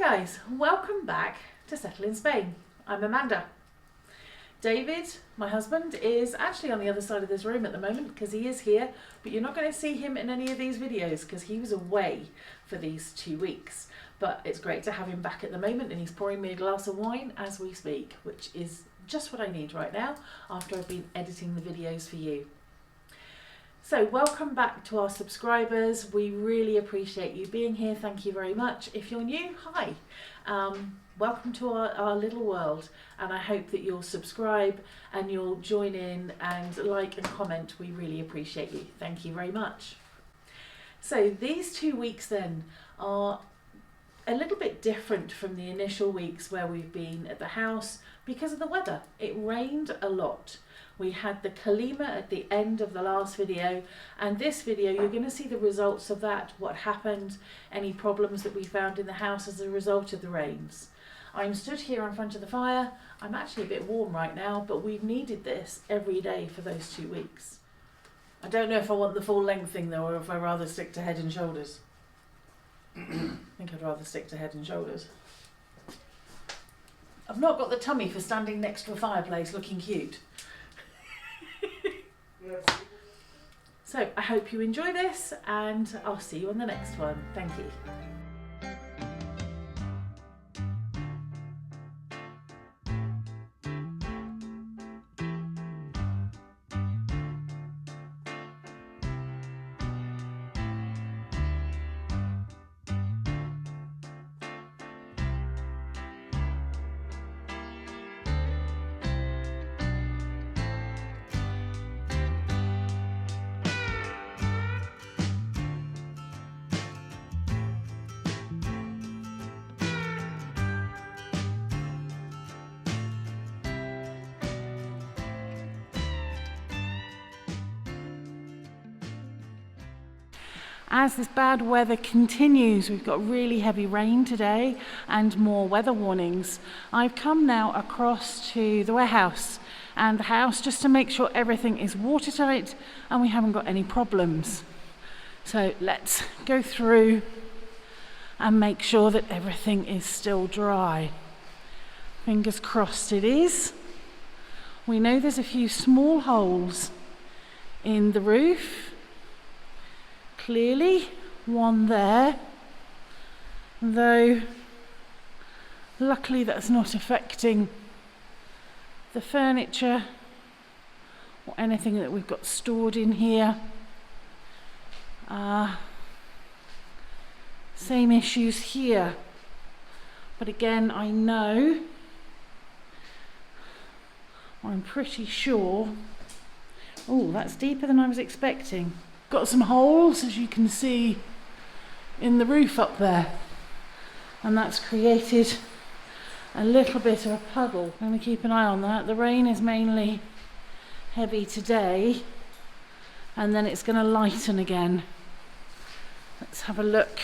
Hi guys, welcome back to Settle in Spain. I'm Amanda. David, my husband, is actually on the other side of this room at the moment because he is here, but you're not going to see him in any of these videos because he was away for these 2 weeks. But it's great to have him back at the moment, and he's pouring me a glass of wine as we speak, which is just what I need right now after I've been editing the videos for you. So welcome back to our subscribers. We really appreciate you being here. Thank you very much. If you're new, hi. Welcome to our little world, and I hope that you'll subscribe and you'll join in and like and comment. We really appreciate you. Thank you very much. So these 2 weeks then are a little bit different from the initial weeks where we've been at the house because of the weather. It rained a lot. We had the Kalima at the end of the last video, and this video you're going to see the results of that, what happened, any problems that we found in the house as a result of the rains. I'm stood here in front of the fire. I'm actually a bit warm right now, but we've needed this every day for those 2 weeks. I don't know if I want the full length thing though, or if I'd rather stick to head and shoulders. I think I'd rather stick to head and shoulders. I've not got the tummy for standing next to a fireplace looking cute. So I hope you enjoy this, and I'll see you on the next one. Thank you. As this bad weather continues, we've got really heavy rain today and more weather warnings. I've come now across to the warehouse and the house just to make sure everything is watertight and we haven't got any problems. So let's go through and make sure that everything is still dry. Fingers crossed it is. We know there's a few small holes in the roof. Clearly, one there, though luckily that's not affecting the furniture or anything that we've got stored in here. Same issues here, but again I know, or I'm pretty sure, oh, that's deeper than I was expecting. Got some holes, as you can see, in the roof up there, and that's created a little bit of a puddle. I'm going to keep an eye on that. The rain is mainly heavy today, and then it's going to lighten again. Let's have a look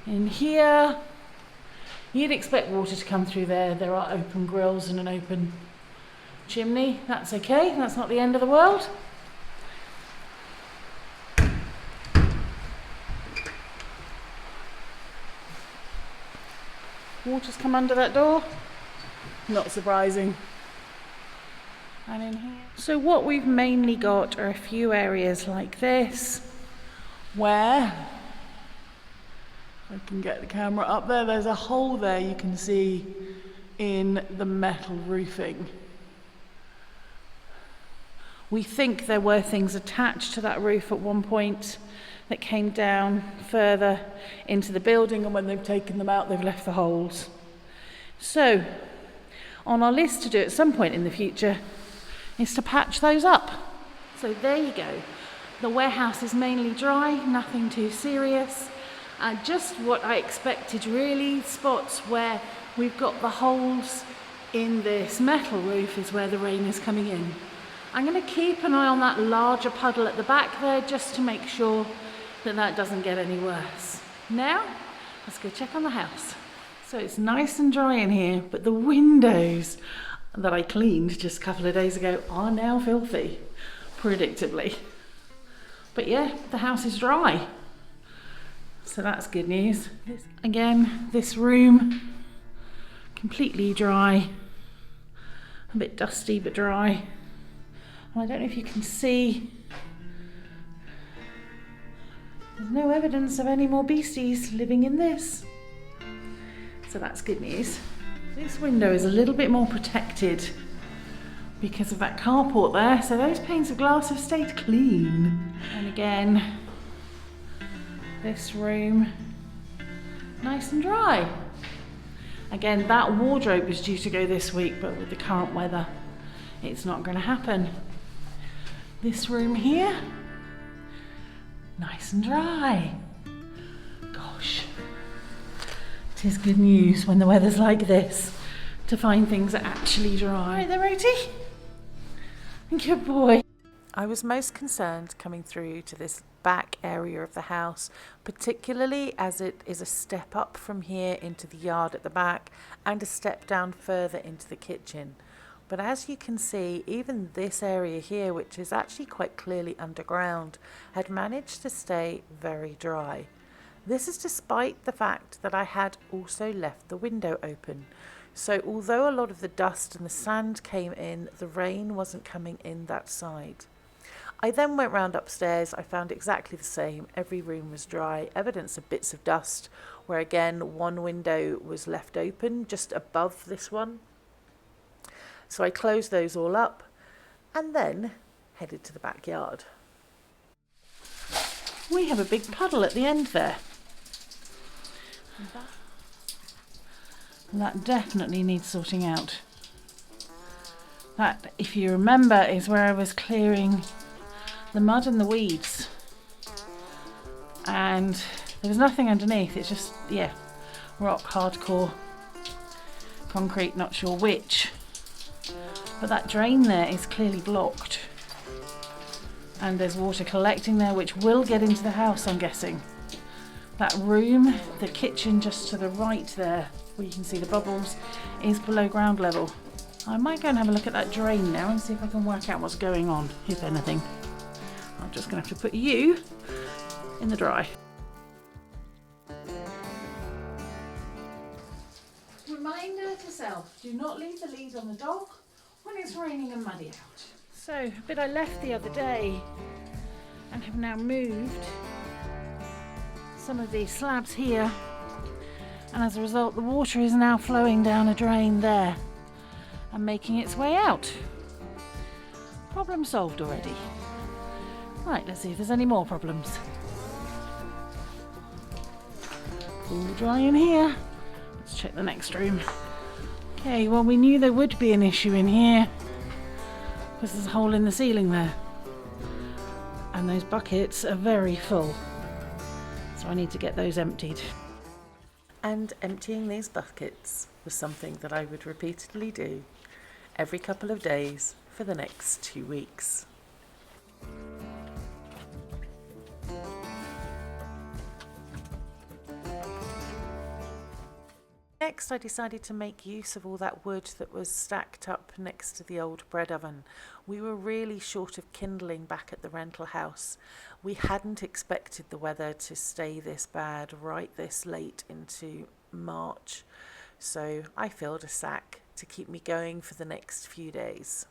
in here. You'd expect water to come through there. There are open grills and an open chimney. That's okay, that's not the end of the world. Water's come under that door, not surprising. And in here. So what we've mainly got are a few areas like this, where, if I can get the camera up there, there's a hole there you can see in the metal roofing. We think there were things attached to that roof at one point that came down further into the building, and when they've taken them out, they've left the holes. So, on our list to do at some point in the future is to patch those up. So there you go. The warehouse is mainly dry, nothing too serious. Just what I expected really. Spots where we've got the holes in this metal roof is where the rain is coming in. I'm going to keep an eye on that larger puddle at the back there just to make sure that that doesn't get any worse. Now, let's go check on the house. So it's nice and dry in here, but the windows that I cleaned just a couple of days ago are now filthy, predictably. But yeah, the house is dry. So that's good news. Again, this room, completely dry. A bit dusty, but dry. And I don't know if you can see, there's no evidence of any more beasties living in this. So that's good news. This window is a little bit more protected because of that carport there, so those panes of glass have stayed clean. And again, this room, nice and dry. Again, that wardrobe was due to go this week, but with the current weather, it's not going to happen. This room here, nice and dry. Gosh, it is good news when the weather's like this to find things are actually dry. Right there, Roti. Good boy. I was most concerned coming through to this back area of the house, particularly as it is a step up from here into the yard at the back and a step down further into the kitchen. But as you can see, even this area here, which is actually quite clearly underground, had managed to stay very dry. This is despite the fact that I had also left the window open. So although a lot of the dust and the sand came in, the rain wasn't coming in that side. I then went round upstairs. I found exactly the same. Every room was dry, evidence of bits of dust, where again one window was left open just above this one. So I closed those all up and then headed to the backyard. We have a big puddle at the end there. That definitely needs sorting out. That, if you remember, is where I was clearing the mud and the weeds. And there was nothing underneath, it's just, yeah, rock, hardcore, concrete, not sure which. But that drain there is clearly blocked. And there's water collecting there, which will get into the house, I'm guessing. That room, the kitchen just to the right there, where you can see the bubbles, is below ground level. I might go and have a look at that drain now and see if I can work out what's going on, if anything. I'm just going to have to put you in the dry. Reminder to self, do not leave the lead on the dog when it's raining and muddy out. So, a bit I left the other day and have now moved some of these slabs here, and as a result the water is now flowing down a drain there and making its way out. Problem solved already. Right, let's see if there's any more problems. All dry in here. Let's check the next room. Okay, well, we knew there would be an issue in here because there's a hole in the ceiling there. And those buckets are very full. So I need to get those emptied. And emptying these buckets was something that I would repeatedly do every couple of days for the next 2 weeks. Next, I decided to make use of all that wood that was stacked up next to the old bread oven. We were really short of kindling back at the rental house. We hadn't expected the weather to stay this bad right this late into March, so I filled a sack to keep me going for the next few days.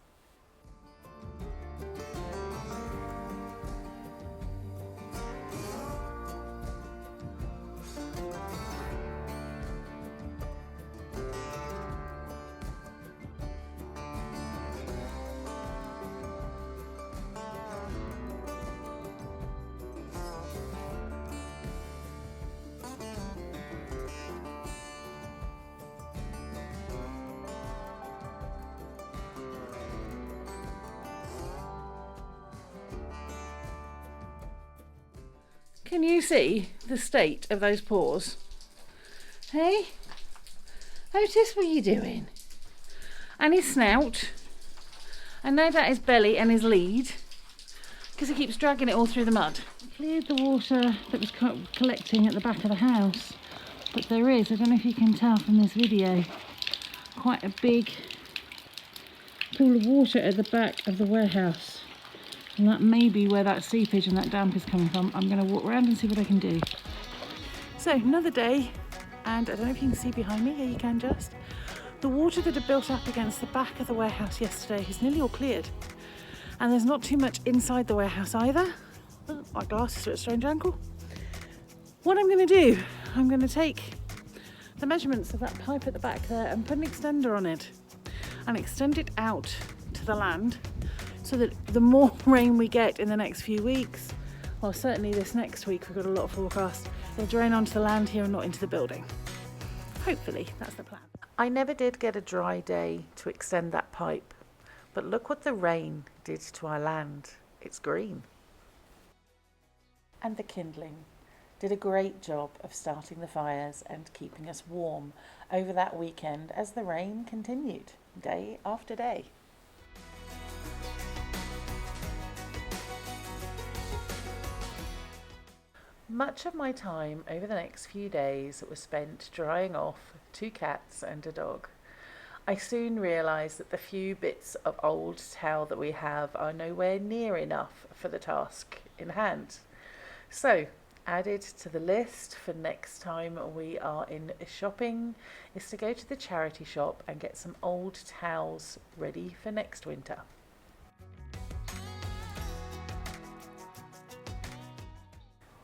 Can you see the state of those paws? Hey? Otis, what are you doing? And his snout. And no doubt his belly and his lead, because he keeps dragging it all through the mud. Cleared the water that was collecting at the back of the house, but there is, I don't know if you can tell from this video, quite a big pool of water at the back of the warehouse. And that may be where that seepage and that damp is coming from. I'm going to walk around and see what I can do. So another day, and I don't know if you can see behind me, here you can just. The water that had built up against the back of the warehouse yesterday is nearly all cleared. And there's not too much inside the warehouse either. Oh, my glasses are at a strange angle. What I'm going to do, I'm going to take the measurements of that pipe at the back there and put an extender on it and extend it out to the land so that the more rain we get in the next few weeks, well certainly this next week we've got a lot of forecast, it'll drain onto the land here and not into the building. Hopefully that's the plan. I never did get a dry day to extend that pipe, but look what the rain did to our land. It's green. And the kindling did a great job of starting the fires and keeping us warm over that weekend as the rain continued day after day. Much of my time over the next few days was spent drying off 2 cats and a dog. I soon realised that the few bits of old towel that we have are nowhere near enough for the task in hand. So, added to the list for next time we are in shopping is to go to the charity shop and get some old towels ready for next winter.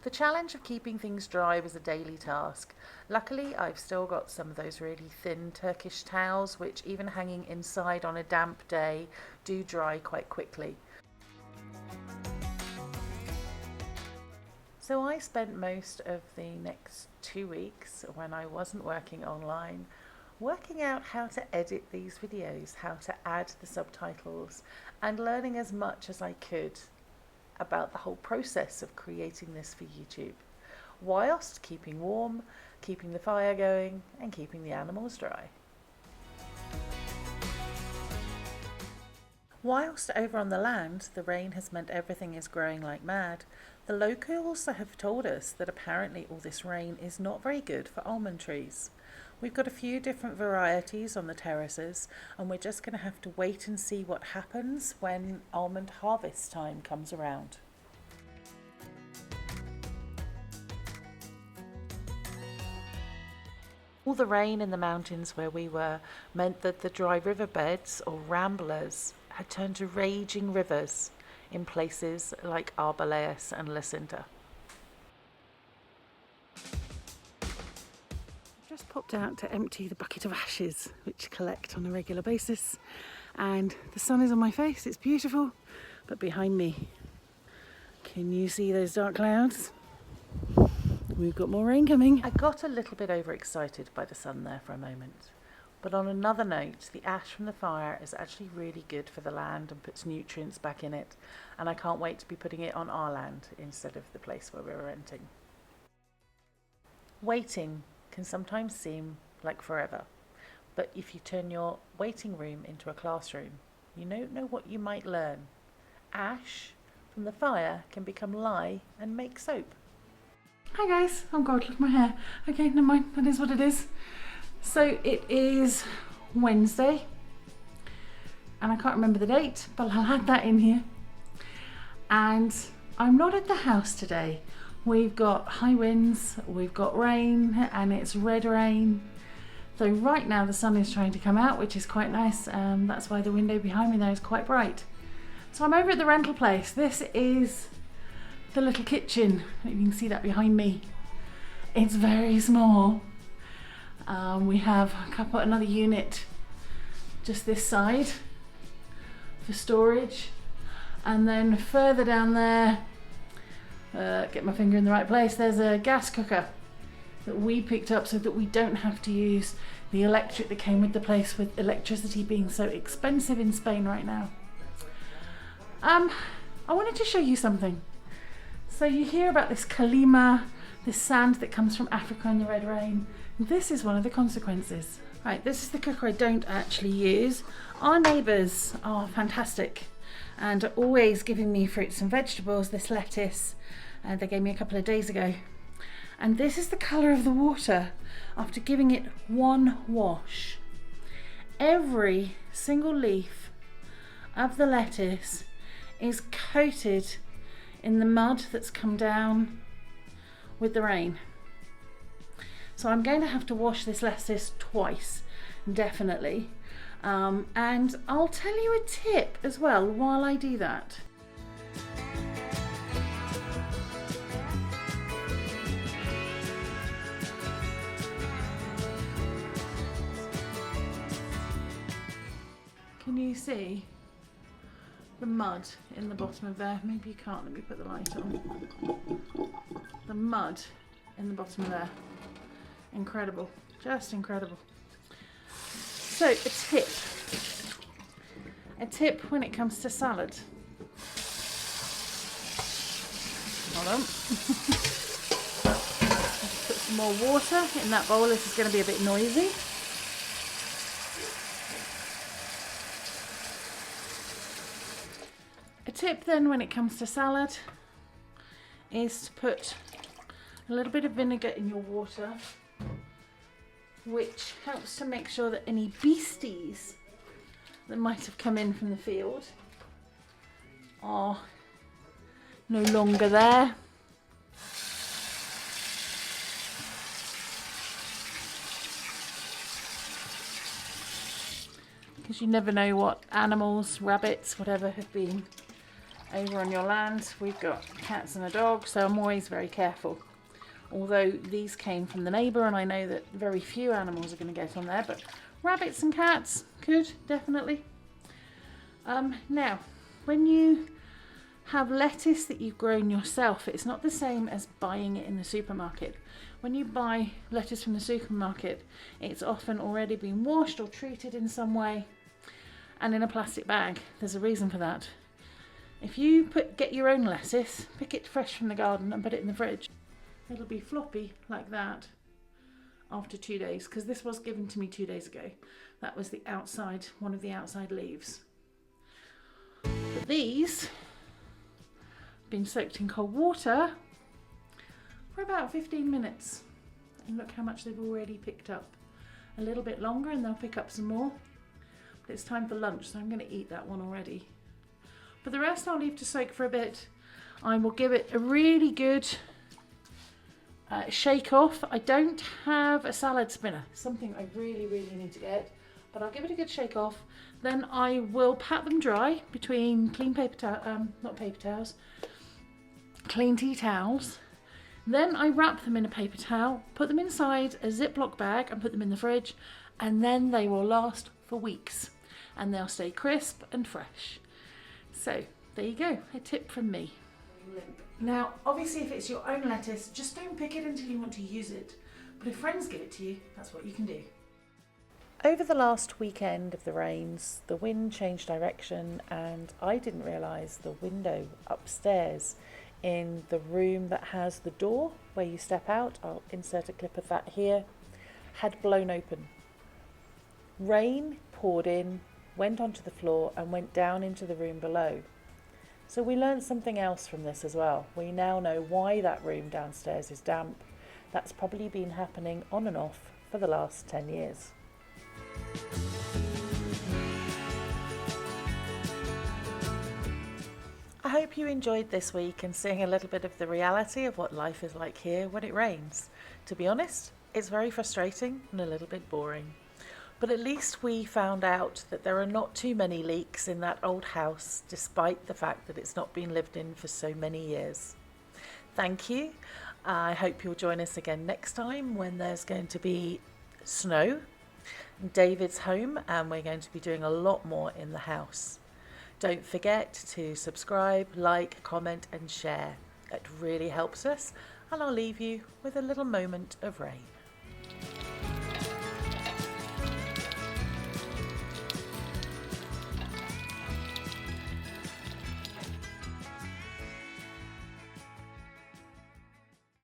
The challenge of keeping things dry was a daily task. Luckily, I've still got some of those really thin Turkish towels, which even hanging inside on a damp day do dry quite quickly. So I spent most of the next 2 weeks when I wasn't working online working out how to edit these videos, how to add the subtitles, and learning as much as I could about the whole process of creating this for YouTube, whilst keeping warm, keeping the fire going, and keeping the animals dry. Whilst over on the land, the rain has meant everything is growing like mad, the locals have told us that apparently all this rain is not very good for almond trees. We've got a few different varieties on the terraces, and we're just going to have to wait and see what happens when almond harvest time comes around. All the rain in the mountains where we were meant that the dry riverbeds, or ramblers, had turned to raging rivers in places like Arboleus and Lucinda. Just popped out to empty the bucket of ashes which collect on a regular basis, and the sun is on my face, it's beautiful, but behind me, can you see those dark clouds? We've got more rain coming. I got a little bit overexcited by the sun there for a moment, but on another note, the ash from the fire is actually really good for the land and puts nutrients back in it, and I can't wait to be putting it on our land instead of the place where we're renting. Waiting can sometimes seem like forever, but if you turn your waiting room into a classroom, you don't know what you might learn. Ash from the fire can become lye and make soap. Hi guys, oh god, look at my hair. Okay, never mind, that is what it is. So it is Wednesday, and I can't remember the date, but I'll add that in here. And I'm not at the house today. We've got high winds, we've got rain, and it's red rain. So right now the sun is trying to come out, which is quite nice. That's why the window behind me there is quite bright. So I'm over at the rental place. This is the little kitchen. You can see that behind me. It's very small. We have another unit just this side for storage, and then further down there, get my finger in the right place, there's a gas cooker that we picked up so that we don't have to use the electric that came with the place, with electricity being so expensive in Spain right now. I wanted to show you something. So you hear about this kalima, this sand that comes from Africa in the red rain. This is one of the consequences. Right, this is the cooker I don't actually use. Our neighbours are fantastic and are always giving me fruits and vegetables. This lettuce, they gave me a couple of days ago. And this is the colour of the water after giving it one wash. Every single leaf of the lettuce is coated in the mud that's come down with the rain. So I'm going to have to wash this lettuce twice, definitely. And I'll tell you a tip as well while I do that. Can you see the mud in the bottom of there? Maybe you can't, let me put the light on. The mud in the bottom of there. Incredible, just incredible. So a tip when it comes to salad. Hold on. Let's put some more water in that bowl. This is going to be a bit noisy. A tip then when it comes to salad is to put a little bit of vinegar in your water, which helps to make sure that any beasties that might have come in from the field are no longer there. Because you never know what animals, rabbits, whatever have been over on your land. We've got cats and a dog, so I'm always very careful. Although these came from the neighbour and I know that very few animals are going to get on there, but rabbits and cats could, definitely. Now, when you have lettuce that you've grown yourself, it's not the same as buying it in the supermarket. When you buy lettuce from the supermarket, it's often already been washed or treated in some way and in a plastic bag. There's a reason for that. If you get your own lettuce, pick it fresh from the garden and put it in the fridge, it'll be floppy like that after 2 days, because this was given to me 2 days ago. That was the outside, one of the outside leaves. But these have been soaked in cold water for about 15 minutes. And look how much they've already picked up. A little bit longer and they'll pick up some more. But it's time for lunch, so I'm going to eat that one already. But the rest I'll leave to soak for a bit. I will give it a really good shake off. I don't have a salad spinner, something I really need to get, but I'll give it a good shake off. Then I will pat them dry between clean clean tea towels. Then I wrap them in a paper towel, put them inside a Ziploc bag and put them in the fridge, and then they will last for weeks and they'll stay crisp and fresh. So there you go, a tip from me. Now, obviously, if it's your own lettuce, just don't pick it until you want to use it. But if friends give it to you, that's what you can do. Over the last weekend of the rains, the wind changed direction and I didn't realise the window upstairs in the room that has the door where you step out, I'll insert a clip of that here, had blown open. Rain poured in, went onto the floor and went down into the room below. So we learned something else from this as well. We now know why that room downstairs is damp. That's probably been happening on and off for the last 10 years. I hope you enjoyed this week and seeing a little bit of the reality of what life is like here when it rains. To be honest, it's very frustrating and a little bit boring. But at least we found out that there are not too many leaks in that old house, despite the fact that it's not been lived in for so many years. Thank you. I hope you'll join us again next time when there's going to be snow, David's home, and we're going to be doing a lot more in the house. Don't forget to subscribe, like, comment and share. It really helps us, and I'll leave you with a little moment of rain.